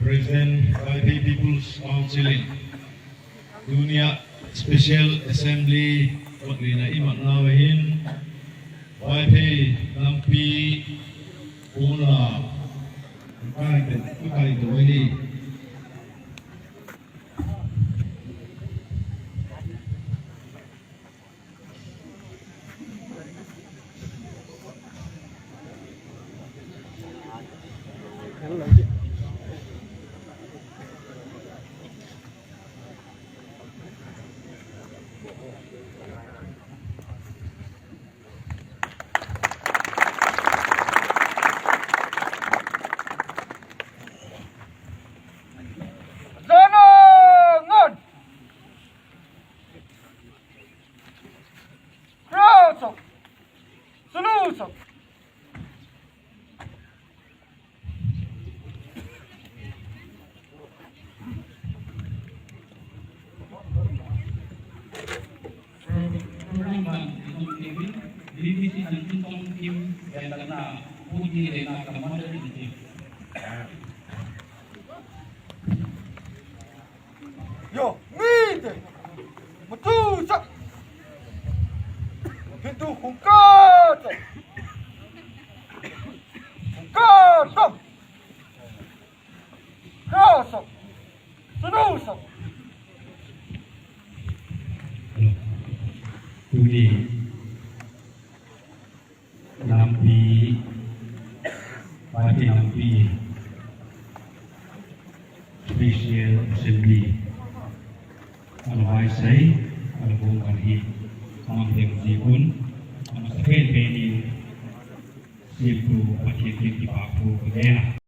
President Vaphei People's Council Dunia Special Assembly Patlina imak nawahin Vaphei nampi pula bukai ini divisi dan tuntong tim yang terkena puji rena kemana ini. Yo, mite, mutusa, pintu hungkat, kasap, senusap. Tuli nampi Vaphei nampi Special Assembly Vaphei Alabung Alhi Amang Sipun Amas Peni Sipu Pakai Paku Kegena